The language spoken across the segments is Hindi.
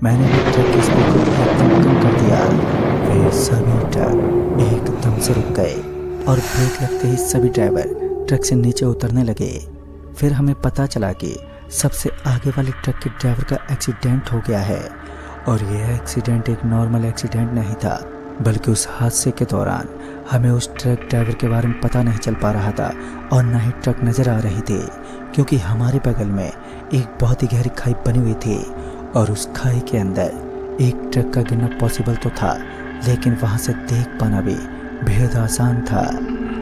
मैंने भी ट्रक की स्पीड को एकदम कम कर दिया। फिर सभी ट्रक एकदम से रुक गए और ब्रेक लगते ही सभी ड्राइवर ट्रक से नीचे उतरने लगे। फिर हमें पता चला कि सबसे आगे वाले ट्रक के ड्राइवर का एक्सीडेंट हो गया है। और यह एक्सीडेंट एक नॉर्मल एक्सीडेंट नहीं था, बल्कि उस हादसे के दौरान हमें उस ट्रक ड्राइवर के बारे में पता नहीं चल पा रहा था और न ही ट्रक नज़र आ रही थी, क्योंकि हमारे बगल में एक बहुत ही गहरी खाई बनी हुई थी और उस खाई के अंदर एक ट्रक का गिरना पॉसिबल तो था, लेकिन वहाँ से देख पाना भी बेहद आसान था।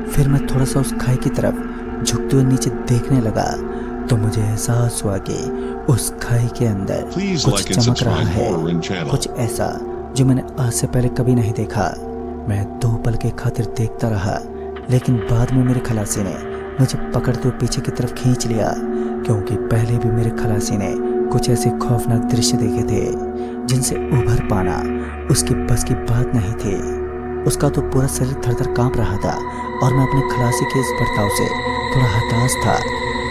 फिर मैं थोड़ा सा उस खाई की तरफ झुकते हुए नीचे देखने लगा तो मुझे एहसास हुआ कि उस खाई के अंदर कुछ चमक रहा है, कुछ ऐसा जो मैंने आज से पहले कभी नहीं देखा। मैं 2 पल के खातिर देखता रहा, लेकिन बाद में मेरे खलासी ने मुझे पकड़ते हुए पीछे की तरफ खींच लिया, क्योंकि पहले भी मेरे खलासी ने कुछ ऐसे खौफनाक दृश्य देखे थे जिनसे उभर पाना उसकी बस की बात नहीं थी। उसका तो पूरा शरीर थर-थर कांप रहा था और मैं अपने खलासी के इस बर्ताव से थोड़ा हताश था,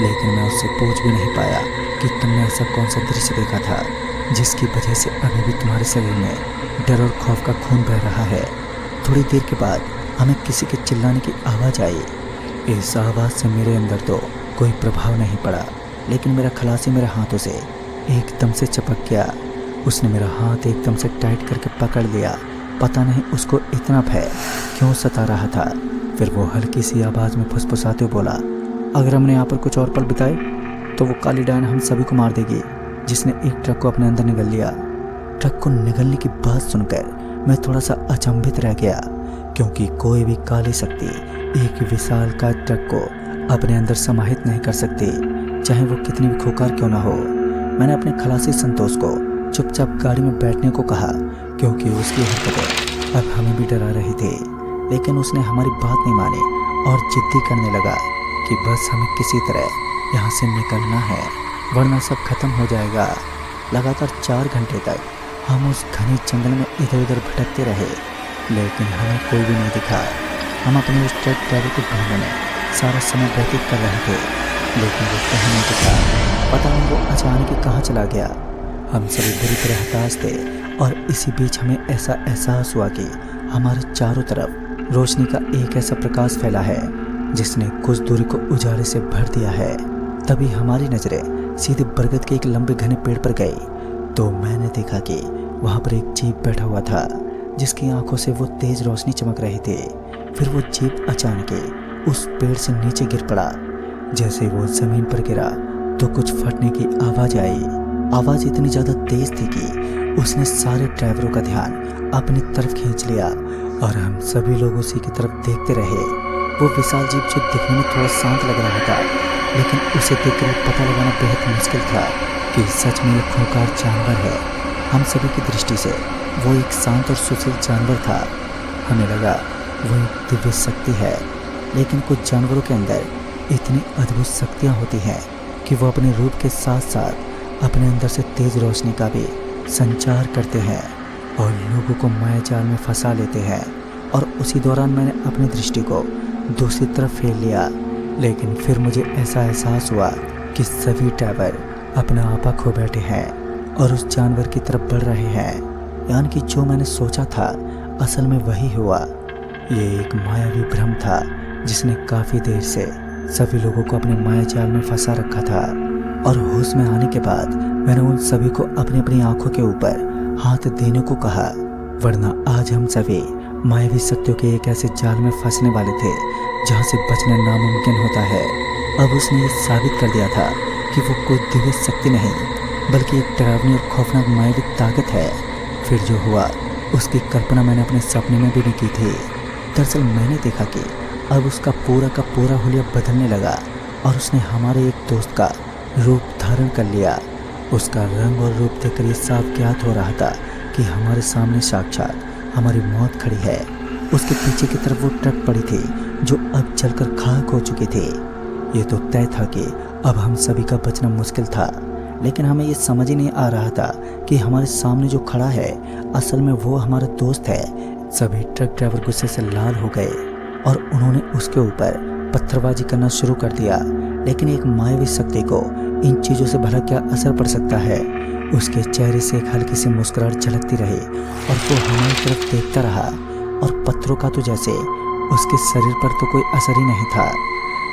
लेकिन मैं उससे पूछ भी नहीं पाया कि तुमने ऐसा कौन सा दृश्य देखा था जिसकी वजह से अभी भी तुम्हारे शरीर में डर और खौफ का खून बह रहा है। थोड़ी देर के बाद हमें किसी के चिल्लाने की आवाज़ आई। इस आवाज़ से मेरे अंदर तो कोई प्रभाव नहीं पड़ा, लेकिन मेरा खलासी मेरे हाथों से एकदम से चिपक गया। उसने मेरा हाथ एकदम से टाइट करके पकड़ लिया। पता नहीं उसको इतना भय क्यों सता रहा था। फिर वो हल्की सी आवाज़ में फुसफुसाते हुए बोला, अगर हमने यहाँ पर कुछ और पल बिताए तो वो काली डायन हम सभी को मार देगी, जिसने एक ट्रक को अपने अंदर निगल लिया। ट्रक को निगलने की बात सुनकर मैं थोड़ा सा अचंभित रह गया, क्योंकि कोई भी काली शक्ति एक विशालकाय ट्रक को अपने अंदर समाहित नहीं कर सकती, चाहे वो कितनी भी खूंखार क्यों ना हो। मैंने अपने खलासी संतोष को चुपचाप गाड़ी में बैठने को कहा, क्योंकि उसकी हरकतें अब हमें भी डरा रही थी। लेकिन उसने हमारी बात नहीं मानी और जिद्दी करने लगा कि बस हमें किसी तरह यहाँ से निकलना है, वरना सब खत्म हो जाएगा। लगातार 4 घंटे तक हम उस घने जंगल में इधर उधर भटकते रहे, लेकिन हमें कोई भी नहीं दिखा। हम अपने उस ट्रक ड्राइवर को ढूंढने में सारा समय व्यतीत कर रहे थे, लेकिन वो कहीं नहीं दिखा। पता नहीं वो अचानक ही कहाँ चला गया। हम सभी बुरी तरह हताश थे और इसी बीच हमें ऐसा एहसास हुआ कि हमारे चारों तरफ रोशनी का एक ऐसा प्रकाश फैला है जिसने कुछ दूरी को उजाले से भर दिया है। तभी हमारी नज़रें सीधे बरगद के एक लंबे घने पेड़ पर गई तो मैंने देखा कि वहाँ पर एक जीप बैठा हुआ था, जिसकी आंखों से वो तेज रोशनी चमक रही थी। फिर वो जीप अचानक उस पेड़ से नीचे गिर पड़ा। जैसे वो जमीन पर गिरा तो कुछ फटने की आवाज़ आई। आवाज़ इतनी ज़्यादा तेज थी कि उसने सारे ड्राइवरों का ध्यान अपनी तरफ खींच लिया और हम सभी लोग उसी की तरफ देखते रहे। वो विशाल जीप जो दिखने में थोड़ा शांत लग रहा था, लेकिन उसे देखकर पता लगाना बेहद मुश्किल था कि सच में एक खूंखार जानवर है। हम सभी की दृष्टि से वो एक शांत और सुशील जानवर था। हमें लगा वो एक दिव्य शक्ति है, लेकिन कुछ जानवरों के अंदर इतनी अद्भुत शक्तियाँ होती हैं कि वो अपने रूप के साथ साथ अपने अंदर से तेज रोशनी का भी संचार करते हैं और लोगों को माया जाल में फंसा लेते हैं। और उसी दौरान मैंने अपनी दृष्टि को दूसरी तरफ फेर लिया, लेकिन फिर मुझे ऐसा एहसास हुआ कि सभी ड्राइवर अपना आपा खो बैठे हैं और उस जानवर की तरफ बढ़ रहे हैं। यानी कि जो मैंने सोचा था असल में वही हुआ। ये एक मायावी भ्रम था जिसने काफ़ी देर से सभी लोगों को अपने माया जाल में फंसा रखा था। और होश में आने के बाद मैंने उन सभी को अपनी अपनी आंखों के ऊपर हाथ देने को कहा, वरना आज हम सभी मायावी शक्तियों के एक ऐसे जाल में फंसने वाले थे जहाँ से बचना नामुमकिन होता है। अब उसने ये साबित कर दिया था कि वो कोई दिव्य शक्ति नहीं, बल्कि एक डरावनी और खौफनाक मायावी ताकत है। फिर जो हुआ उसकी कल्पना मैंने अपने सपने में भी नहीं की थी। दरअसल मैंने देखा कि अब उसका पूरा का पूरा हुलिया बदलने लगा और उसने हमारे एक दोस्त का रूप धारण कर लिया। उसका रंग और रूप देखकर ये साफ ज्ञात हो रहा था कि हमारे सामने साक्षात हमारी मौत खड़ी है। उसके पीछे की तरफ वो ट्रक पड़ी थी जो अब जलकर खाक हो चुकी थी। ये तो तय था कि अब हम सभी का बचना मुश्किल था, लेकिन हमें ये समझ ही नहीं आ रहा था कि हमारे सामने जो खड़ा है असल में वो हमारा दोस्त है। सभी ट्रक ड्राइवर गुस्से से लाल हो गए और उन्होंने उसके ऊपर पत्थरबाजी करना शुरू कर दिया, लेकिन एक मायावी शक्ति को इन चीज़ों से भला क्या असर पड़ सकता है। उसके चेहरे से एक हल्की सी मुस्कुराहट झलकती रही और वो हमारी तरफ देखता रहा, और पत्थरों का तो जैसे उसके शरीर पर तो कोई असर ही नहीं था।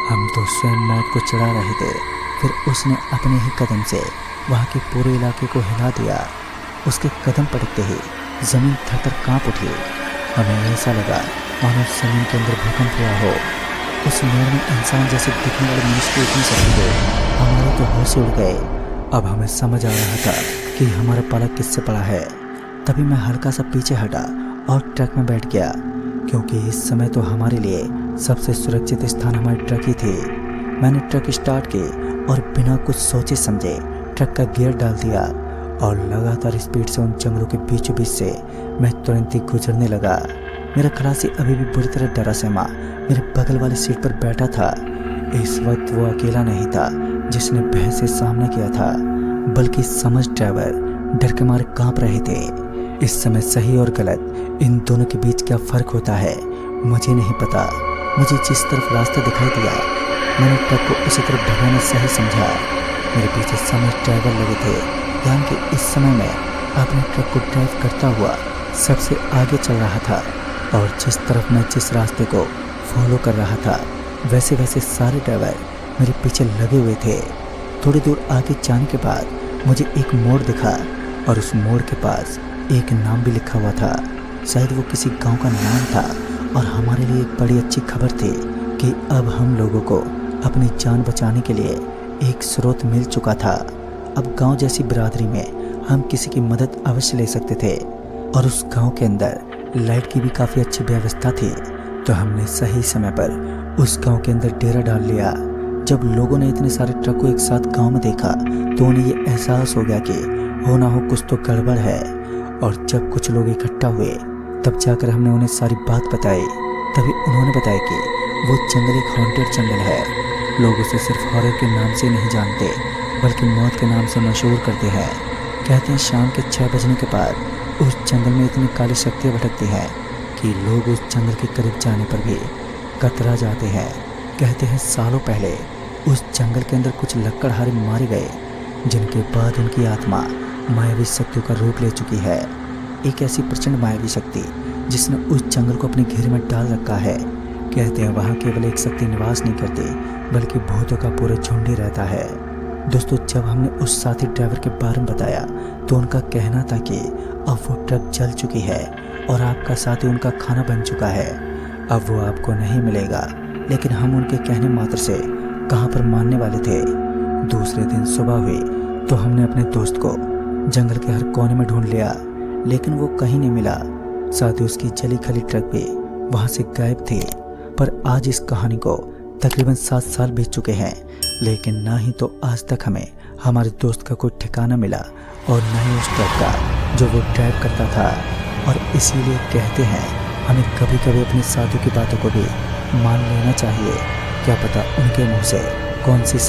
हम तो स्वयं मौत को चढ़ा रहे थे। फिर उसने अपने ही कदम से वहाँ के पूरे इलाके को हिला दिया। उसके कदम पड़ते ही ज़मीन थर-थर काँप उठी। हमें ऐसा लगा मानो ज़मीन के अंदर भूकंप हुआ हो। उस नहर में इंसान जैसे दिखने वाले मनुष्य की इतनी शक्ति हो, हमारे तो होश उड़ गए। अब हमें समझ आ रहा था कि हमारा पाला किससे पड़ा है। तभी मैं हल्का सा पीछे हटा और ट्रक में बैठ गया, क्योंकि इस समय तो हमारे लिए सबसे सुरक्षित स्थान हमारी ट्रक ही थी। मैंने ट्रक स्टार्ट की और बिना कुछ सोचे समझे ट्रक का गियर डाल दिया और लगातार स्पीड से उन जंगलों के बीचों बीच से मैं तुरंत ही गुजरने लगा। मेरा खलासी अभी भी बुरी तरह डरा सहमा मेरे बगल वाली सीट पर बैठा था। इस वक्त वो अकेला नहीं था जिसने भय से सामना किया था, बल्कि समझ ड्राइवर डर के मारे कांप रहे थे। इस समय सही और गलत इन दोनों के बीच क्या फ़र्क होता है मुझे नहीं पता। मुझे जिस तरफ रास्ता दिखाई दिया मैंने ट्रक को उसी तरफ भगाना सही समझा। मेरे पीछे समझ ड्राइवर लगे थे, यानी कि इस समय मैं अपने ट्रक को ड्राइव करता हुआ सबसे आगे चल रहा था, और जिस तरफ मैं जिस रास्ते को फॉलो कर रहा था वैसे वैसे सारे ड्राइवर मेरे पीछे लगे हुए थे। थोड़ी दूर आगे जाने के बाद मुझे एक मोड़ दिखा, और उस मोड़ के पास एक नाम भी लिखा हुआ था। शायद वो किसी गांव का नाम था, और हमारे लिए एक बड़ी अच्छी खबर थी कि अब हम लोगों को अपनी जान बचाने के लिए एक स्रोत मिल चुका था। अब गांव जैसी बिरादरी में हम किसी की मदद अवश्य ले सकते थे, और उस गांव के अंदर लाइट की भी काफ़ी अच्छी व्यवस्था थी। तो हमने सही समय पर उस गांव के अंदर डेरा डाल लिया। जब लोगों ने इतने सारे ट्रक को एक साथ गांव में देखा तो उन्हें ये एहसास हो गया कि हो ना हो कुछ तो गड़बड़ है। और जब कुछ लोग इकट्ठा हुए तब जाकर हमने उन्हें सारी बात बताई। तभी उन्होंने बताया कि वो जंगल एक हॉन्टेड जंगल है। लोग उसे सिर्फ हॉरर के नाम से नहीं जानते, बल्कि मौत के नाम से मशहूर करते हैं। कहते हैं शाम के 6 बजने के बाद उस जंगल में इतनी काली शक्तियाँ भटकती हैं कि लोग उस जंगल के करीब जाने पर भी कतरा जाते हैं। कहते हैं सालों पहले उस जंगल के अंदर कुछ लकड़हारे मारे गए, जिनके बाद उनकी आत्मा मायावी शक्तियों का रूप ले चुकी है। एक ऐसी प्रचंड मायावी शक्ति जिसने उस जंगल को अपने घेरे में डाल रखा है। कहते हैं वहाँ केवल एक शक्ति निवास नहीं करती, बल्कि भूतों का पूरा झुंड ही रहता है। दोस्तों, जब हमने उस साथी ड्राइवर के बारे में बताया तो उनका कहना था कि अब वो ट्रक जल चुकी है और आपका साथी उनका खाना बन चुका है। अब वो आपको नहीं मिलेगा। लेकिन हम उनके कहने मात्र से कहाँ पर मानने वाले थे। दूसरे दिन सुबह हुई तो हमने अपने दोस्त को जंगल के हर कोने में ढूंढ लिया, लेकिन वो कहीं नहीं मिला। साथ ही उसकी जली खली ट्रक भी वहाँ से गायब थी। पर आज इस कहानी को तकरीबन 7 साल बीत चुके हैं, लेकिन ना ही तो आज तक हमें हमारे दोस्त का कोई ठिकाना मिला और न ही उस ट्रक का जो वो ड्राइव करता था। और इसीलिए कहते हैं हमें कभी कभी अपने साथियों की बातों को भी मान लेना चाहिए। क्या पता उनके मुंह से कौन सी